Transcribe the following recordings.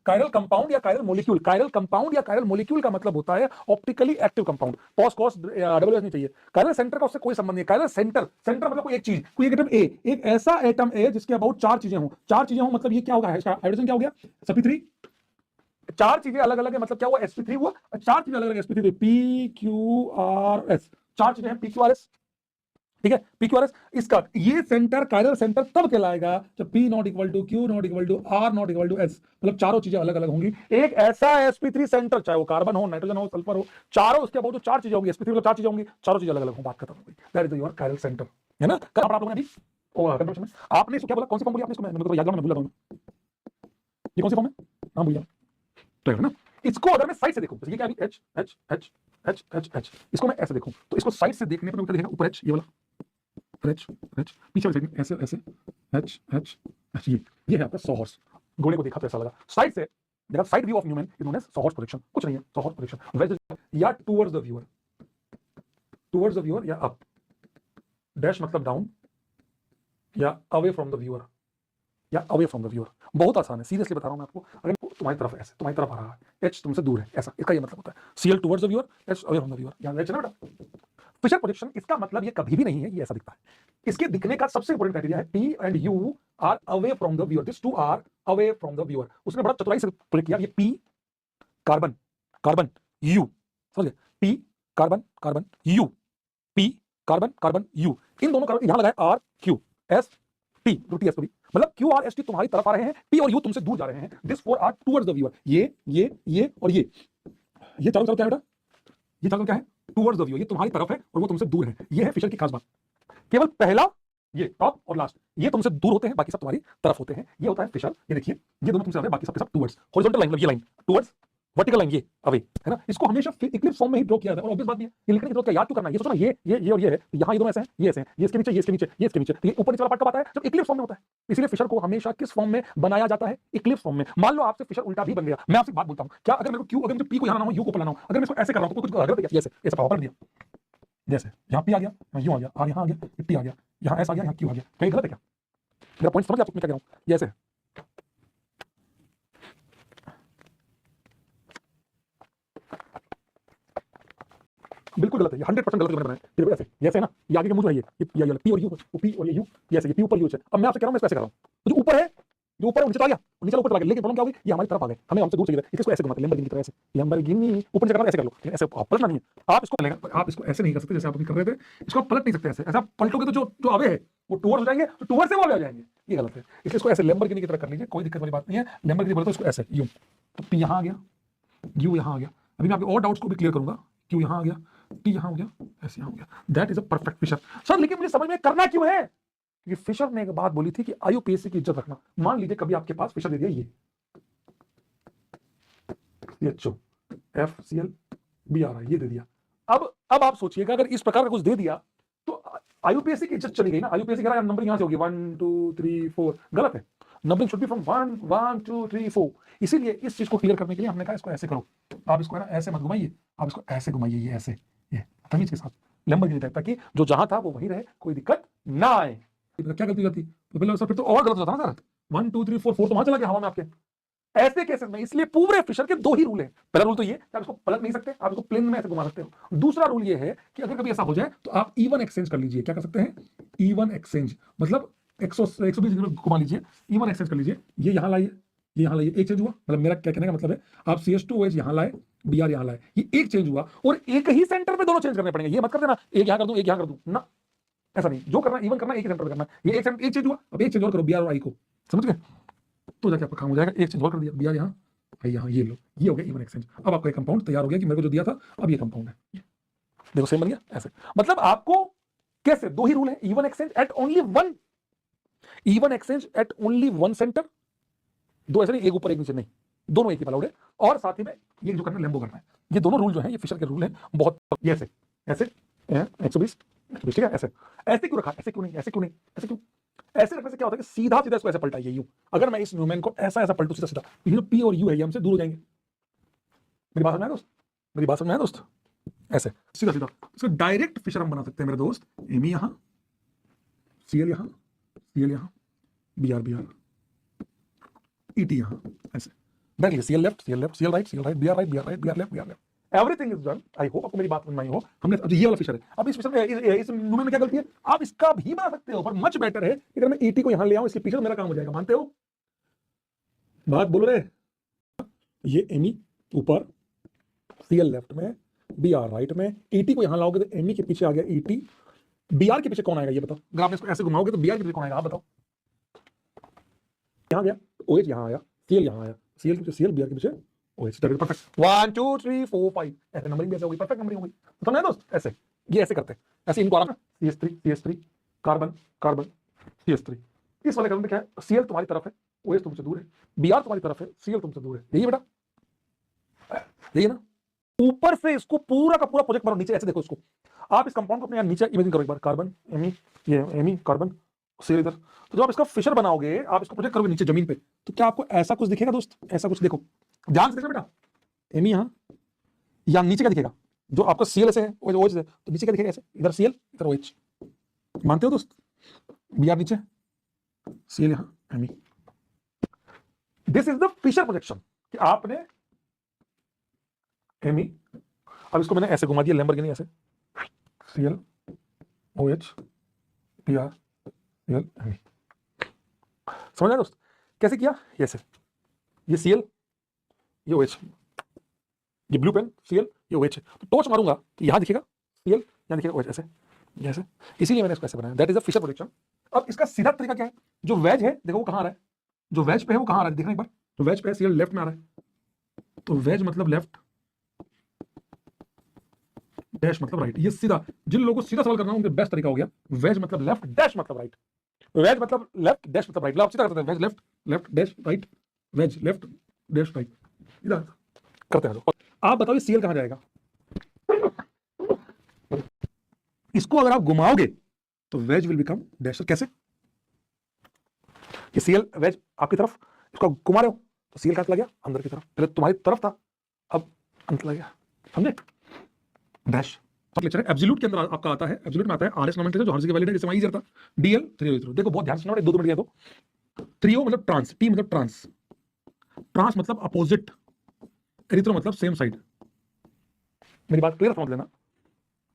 Chiral compound या chiral molecule, chiral compound या chiral molecule का मतलब होता है optically active compound, POS COS double S नहीं चाहिए। कायरल सेंटर का उससे कोई संबंध नहीं है। कायरल सेंटर, सेंटर मतलब कोई एक चीज, कोई एक एटम ए, एक ऐसा एटम ए जिसके अबाउट चार चीजें हों, चार चीजें हों मतलब ये क्या होगा, हाइड्रोजन क्या हो गया, sp3, चार चीजें अलग अलग है मतलब क्या हुआ, sp3 हुआ, चार चीजें अलग अलग sp3, p q r s, चार चीजें हैं p q r s, ठीक है, p q r s। इसका ये सेंटर कायरल सेंटर तब कहलाएगा जब p not equal to q not equal to r not equal to s, मतलब चारों चीजें अलग अलग होंगी। एक ऐसा sp3 सेंटर, चाहे वो कार्बन हो, नाइट्रोजन हो, सल्फर हो, चारों उसके अबाउट चार चीजें होंगी, sp3 मतलब चार चीजें होंगी, चारों चीजें अलग अलग होंगी, बात खत्म हो गई। That is your chiral centre, है ना। कल आप लोगों ने अभी कंप्यूटर में आपने इसको क्या बोला, कौन सी फॉर्म बोली आपने इसको, मैं तो याद मैं भूल रहा हूं, ये कौन सी फॉर्म है, हां भैया, तो है ना। इसको अगर मैं साइड से देखूं, तो ये क्या है, H H H H H H, इसको मैं ऐसे देखूं तो इसको साइड से देखने पर क्या दिखेगा, ऊपर एच, ये वाला एच एच, पीछे वाली साइड ऐसे ऐसे एच एच एच, ये है आपका सॉहर्स। घोड़े को देखा तो ऐसा लगा, साइड से देखा, side view of Newman is known as sawhorse projection, कुछ नहीं है सॉहर्स प्रोजेक्शन, वेज या towards the viewer, towards the viewer या अप, डैश मतलब डाउन या अवे फ्रॉम द व्यूअर, या अवे फ्रॉम द व्यूअर। बहुत आसान है, सीरियसली बता रहा हूं मैं आपको। अगर तुम्हारी तरफ ऐसे, तुम्हारी तरफ आ रहा है, एच तुमसे दूर है, ऐसा, इसका ये मतलब होता है CL towards the viewer, H away from the viewer, यहां एच ना बेटा। फिशर प्रोजेक्शन इसका मतलब ये कभी भी नहीं है ये ऐसा दिखता है, इसके दिखने का सबसे इंपॉर्टेंट क्राइटेरिया है P and U are away from the viewer, this two are away from the viewer. उसने बड़ा चतुराई से प्रोजेक्ट किया, ये P कार्बन कार्बन U, समझ गए, P carbon carbon U, P carbon carbon U, इन दोनों कार्बन यहां लगाए R Q S T, रोटी S को भी, मतलब Q R S T तुम्हारी तरफ आ रहे हैं, P और U तुमसे दूर जा रहे हैं, this four are towards the viewer, ये और ये चारों तरफ क्या है बेटा, ये चारों क्या है, टुवर्ड्स द व्यूअर, ये तुम्हारी तरफ है और वो तुमसे दूर है। ये है फिशर की खास बात, केवल पहला ये टॉप और लास्ट ये तुमसे दूर होते हैं, बाकी सब तुम्हारी तरफ होते हैं, ये होता है फिशर। ये देखिए, ये दोनों तुमसे बाकी सबके सब टुवर्ड्स, हॉरिजॉन्टल लाइन, मतलब ये लाइन टुवर्ड्स, वर्टिकल लाइन ये अवे, है ना। इसको हमेशा इक्लिप्स फॉर्म में ही ड्रॉ किया जाता है, और ऑब्वियस बात भी है, ये लिखने की जरूरत क्या, याद क्यों करना है, ये सोचो ना, ये और ये है, तो यहाँ ये दोनों ऐसे हैं, ये ऐसे हैं, ये इसके नीचे, ये इसके नीचे, ये इसके नीचे, तो ये ऊपर नीचे वाला पार्ट कब आता है, जब इक्लिप्स फॉर्म में होता है। इसलिए फिशर को हमेशा किस फॉर्म में बनाया जाता है, इक्लिप्स फॉर्म में। मान लो आपसे फिशर उल्टा भी बन गया, मैं आपसे बात बोलता हूँ, क्या अगर मेरे को क्यू, अगर मुझे पी को यहाँ लाना हो, यू को लाना हो, अगर मैं इसको ऐसे कर रहा हूँ तो कुछ गलत है, ऐसे ऐसा पावर दिया, जैसे यहाँ पी आ गया, यहाँ यू आ गया, और यहाँ आ गया टी आ गया, यहाँ एस आ गया, यहाँ क्यू आ गया, कहीं गलत है क्या, मेरा पॉइंट समझ आप मैं क्या कह रहा हूँ, ये ऐसे बिल्कुल गलत है, ये 100% गलत बना है, फिर ऐसे ऐसे है ना, ये आगे का मुंह जो है, ये वाला पी और यू, वो पी और ये यू, ये ऐसे, ये पी ऊपर यू है। अब मैं आपसे कह रहा हूं, मैं इसको ऐसे कर रहा हूं, तो जो ऊपर है, जो ऊपर है नीचे आ गया, नीचे ऊपर चला गया, लेकिन प्रॉब्लम क्या होगी, ये हमारी तरफ आ गए, हमें हमसे दूर चाहिए था, इसको ऐसे घुमाते लैम्बोर्गिनी की तरह, ऐसे लैम्बोर्गिनी ऊपर नीचे करना, ऐसे कर लो, ऐसे पलटना नहीं है, आप इसको पलटेगा, आप इसको ऐसे नहीं कर सकते जैसे आप अभी कर रहे थे, इसको पलट नहीं सकते ऐसे, ऐसा पलटोगे तो जो अवे है वो टुवर्ड्स हो जाएंगे, तो टुवर्ड्स से वो अवे हो जाएंगे, ये गलत है। इसलिए इसको ऐसे लैम्बोर्गिनी की तरह कर लीजिए, कोई दिक्कत वाली बात नहीं है। लैम्बोर्गिनी बोलते हैं इसको ऐसे, यूं, तो पी यहाँ आ गया, यू यहाँ आ गया, अभी मैं आपके और डाउट्स को भी क्लियर करूंगा, क्यू यहाँ आ गया, टी यहाँ हो गया, ऐसे यहाँ हो गया, that is a perfect Fischer. Sir लेकिन मुझे समझ में करना क्यों है, क्योंकि फिशर ने एक बात बोली थी कि आईयूपीएसी की इज्जत रखना। मान लीजिए कभी आपके पास फिशर दे दिया, ये CHO FCl भी आ रहा है, ये दे दिया, अब आप सोचिएगा अगर इस प्रकार का कुछ दे दिया तो आईयूपीएसी की इज्जत चली गई ना। आईयूपीएसी कह रहा है नंबर यहां से होगी 1 2 3 4, गलत है, नंबरिंग शुड बी फ्रॉम 1 1 2 3 4। इसीलिए इस चीज को क्लियर करने के लिए हमने कहा इसको ऐसे करो, आप इसको है ना ऐसे मत घुमाइए, आप इसको ऐसे घुमाइए, ये ऐसे, ये तमीज के साथ लैम्बोर्गिनी टाइप, ताकि जो जहां था वो वहीं रहे, कोई दिक्कत ना आए। क्या गलती करती तो पहले सर, फिर तो और गलत होता ना सर, 1 2 3 4 4 तो वहां चला गया हवा में आपके, ऐसे केसेस में। इसलिए पूरे फिशर के दो ही रूल हैं, पहला रूल तो ये आप इसको पलट नहीं सकते, आप इसको प्लेन में ऐसे घुमा सकते हो। दूसरा रूल ये है कि अगर कभी ऐसा हो जाए तो आप इवन एक्सचेंज कर लीजिए, क्या कर सकते हैं, इवन एक्सचेंज, मतलब 120 डिग्री घुमा लीजिए, इवन एक्सचेंज कर लीजिए, ये यहां लाइए, ये यहां लाइए, एक चेंज हुआ, मतलब मेरा क्या कहने का मतलब है, आप CH2OH यहां लाए, Br यहां लाए, ये एक चेंज हुआ, और एक ही सेंटर पे दोनों चेंज करने पड़ेंगे। ये मत कर देना एक यहां कर दूं एक यहां कर दूं ना, ऐसा नहीं, जो करना इवन करना एक ही सेंटर पे करना। ये एक चेंज हुआ, अब एक चेंज और करो Br और I को, समझ गए, तो जाके आपका काम हो जाएगा। एक चेंज और कर दिया, Br यहां यहाँ, ये लो, ये हो गया इवन एक्सचेंज। अब आपका एक कंपाउंड तैयार हो गया कि मेरे को जो दिया था अब ये कंपाउंड है, देखो सेम बन गया ऐसे। मतलब आपको कैसे, दो ही रूल है, even exchange at only one, even exchange at only one centre, दो ऐसे नहीं, एक ऊपर एक नीचे नहीं, दोनों एक ही अलाउड है। और साथ ही में ये जो करना है लैम्बो करना है, ये दोनों रूल जो है ये फिशर के रूल है बहुत। ये ऐसे ऐसे 120 ठीक है, ऐसे ऐसे क्यों रखा, ऐसे क्यों नहीं, ऐसे क्यों नहीं, ऐसे क्यों, ऐसे रखने से क्या होता है कि सीधा सीधा इसको ऐसे पलटाइए यूं। अगर मैं इस न्यूमैन को ऐसा ऐसा पलटू सीधा सीधा, ये जो पी और यू है ये हमसे दूर हो जाएंगे। मेरी बात समझ में आया दोस्त, मेरी बात समझ में आया दोस्त, ऐसे सीधा सीधा इसको डायरेक्ट फिशर हम बना सकते हैं मेरे दोस्त। एमी यहां, सीएल यहां, सीएल यहां, बीआर बीआर, ईटी यहां, ऐसे directly CL left, CL right, CL right, BR right, BR right, BR left, BR left, everything is done. I hope आपको मेरी बात समझ में आई हो। हमने अब ये वाला फिशर है, अब इस फिशर में इस न्यूमेन में क्या गलती है, आप इसका भी बना सकते हो, पर मच बेटर है कि अगर मैं ईटी को यहां ले आऊं, इसके पीछे तो मेरा काम हो जाएगा। मानते हो बात, बोल रहे? ये एमी ऊपर, सीएल लेफ्ट में, बीआर राइट में, ईटी को यहां लाओगे तो एमी के पीछे आ गया ईटी, बीआर के पीछे कौन आएगा ये बताओ। अगर आप इसको ऐसे घुमाओगे तो बीआर के पीछे कौन आएगा आप बताओ। यहां गया ओएच, यहां आया सीएल, यहां आया सीएल के पीछे सीएल, बीआर के पीछे ओएच। परफेक्ट, 1 2 3 4 5 ऐसे नंबरिंग भी ऐसे होगी, परफेक्ट नंबरिंग होगी। समझे दोस्त? ऐसे ये ऐसे करते हैं, ऐसे इनको आराम CS3 कार्बन कार्बन CS3। इस वाले क्रम में क्या है, सीएल तुम्हारी तरफ है, ओएच तुमसे दूर है, बीआर तुम्हारी तरफ है, सीएल तुमसे दूर है। यही है बेटा, यही है ना। ऊपर से इसको पूरा का पूरा प्रोजेक्ट मारो नीचे, ऐसे देखो इसको। आप इस कंपाउंड को अपने नीचे इमेजिन करो एक बार, कार्बन एमी, ये एमी कार्बन सीएल इधर। तो जब आप इसका फिशर बनाओगे, आप इसको प्रोजेक्ट करोगे नीचे जमीन पे, तो क्या आपको ऐसा कुछ दिखेगा दोस्त? ऐसा कुछ देखो, ध्यान से देखना बेटा। एमी यहाँ नीचे क्या दिखेगा, जो आपका सीएल ऐसे है, ओएच है, तो नीचे क्या दिखेगा ऐसे, इधर सीएल इधर ओएच। मानते हो दोस्त? बीआर नीचे, सीएल यहाँ, ME. This is the Fischer projection कि आपने एमी, अब इसको मैंने ऐसे घुमा दिया लैम्बोर्गिनी, ऐसे CL OH BR CL ME. समझ आया दोस्त? कैसे किया? ऐसे, ये सीएल, ये ओएच, ये ब्लू पेन सीएल, ये ओएच है। तो टॉर्च मारूंगा तो यहां दिखेगा सीएल, यहां दिखेगा ओएच, ऐसे जैसे। इसीलिए मैंने इसको ऐसे बनाया, that is a Fischer projection. अब इसका सीधा तरीका क्या है, जो वेज है देखो वो कहां आ रहा है, जो वेज पे है वो कहां आ रहा है, देखना एक बार। तो वेज पे है, सीएल लेफ्ट में आ रहा है, तो वेज मतलब लेफ्ट, डैश मतलब राइट। ये सीधा, जिन लोगों को सीधा सवाल करना है उनके बेस्ट तरीका हो गया, वेज मतलब लेफ्ट, डैश मतलब राइट। वेज मतलब लेफ्ट, डैश मतलब राइट। आप सीधा करते हैं, wedge left, left dash right, wedge left dash right, इधर करते हैं। आप बताओ सीएल कहां जाएगा? इसको अगर आप घुमाओगे तो वेज विल बिकम डैश। कैसे? ये सीएल वेज आपकी तरफ, इसको घुमा रहे हो तो सीएल कहां चला गया? अंदर की तरफ। पहले तुम्हारी तरफ था, अब अंदर चला गया। समझे? डैश लेक्चर है एब्सोल्यूट के अंदर आपका आता है, एब्सोल्यूट में आता है आरएस नोमेनक्लेचर जो हर जगह वैलिड है, जैसे वहां इजी था डीएल 3O। देखो बहुत ध्यान से सुनो, 2 मिनट दिया तो 3O मतलब ट्रांस, टी मतलब ट्रांस, ट्रांस मतलब अपोजिट, एरिथ्रो मतलब सेम साइड। मेरी बात क्लियर समझ लेना।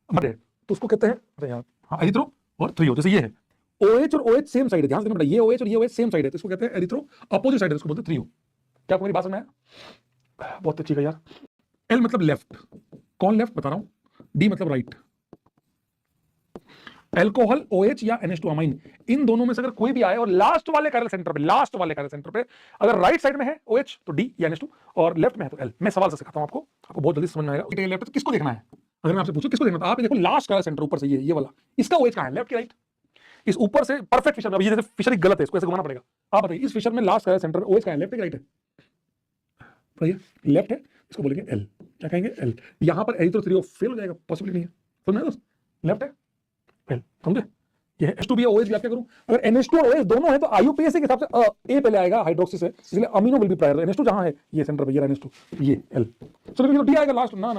मत है तो उसको कहते हैं, अरे यार हाँ, एरिथ्रो और 3O। जैसे ये है OH और OH सेम साइड है, ध्यान से देखना, ये OH और ये OH सेम साइड है, तो इसको कहते हैं एरिथ्रो, अपोजिट साइड है, इसको बोलते हैं 3O। क्या आपको मेरी बात समझ में आया? बहुत अच्छी है यार। एल मतलब लेफ्ट, कौन लेफ्ट बता रहा हूं, डी मतलब राइट। एल्कोहल OH या NH2 अमाइन, इन दोनों में से अगर कोई भी आए और लास्ट वाले कायरल सेंटर पे, लास्ट वाले कायरल सेंटर पे अगर राइट साइड में है OH तो D या NH2, और लेफ्ट में है तो L। मैं सवाल से सिखाता हूं आपको बहुत जल्दी समझ में आएगा। लेफ्ट तो किसको देखना है, अगर मैं आपसे पूछूं किसको देखना, तो आप देखो लास्ट कायरल सेंटर ऊपर से, ये वाला, इसका OH कहां है, लेफ्ट की राइट? इस ऊपर से परफेक्ट फिशर में, ये जैसे फिशर गलत है, इसको ऐसे घुमाना पड़ेगा। आप बताइए इस फिशर में लास्ट कायरल सेंटर OH कहां है, लेफ्ट की राइट है? बताइए, लेफ्ट है, इसको बोलेंगे L। क्या कहेंगे? L। यहां पर एरिथ्रो 3O फेल हो जाएगा, पॉसिबिलिटी नहीं है। समझ में दोस्त? लेफ्ट है L, समझे? ये है H2 भी है, OH भी। आप क्या करूं, अगर NH2 और OH दोनों है तो IUPAC के हिसाब से A पहले आएगा हाइड्रोक्सी से, इसलिए amino will be prior. NH2 जहां है ये सेंटर पे, ये NH2, ये L, चलो ये तो D आएगा लास्ट। ना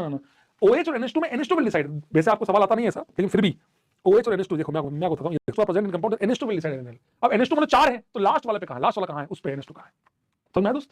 OH और NH2 में NH2 विल डिसाइड। वैसे आपको सवाल आता नहीं है ऐसा, लेकिन फिर भी OH और NH2 देखो, मैं बताता हूं, ये present in compound NH2 will decide. अब NH2 मतलब 4 है तो लास्ट वाले पे कहां है, लास्ट वाला कहां है, उस पे NH2 कहां है। समझ में आया दोस्त?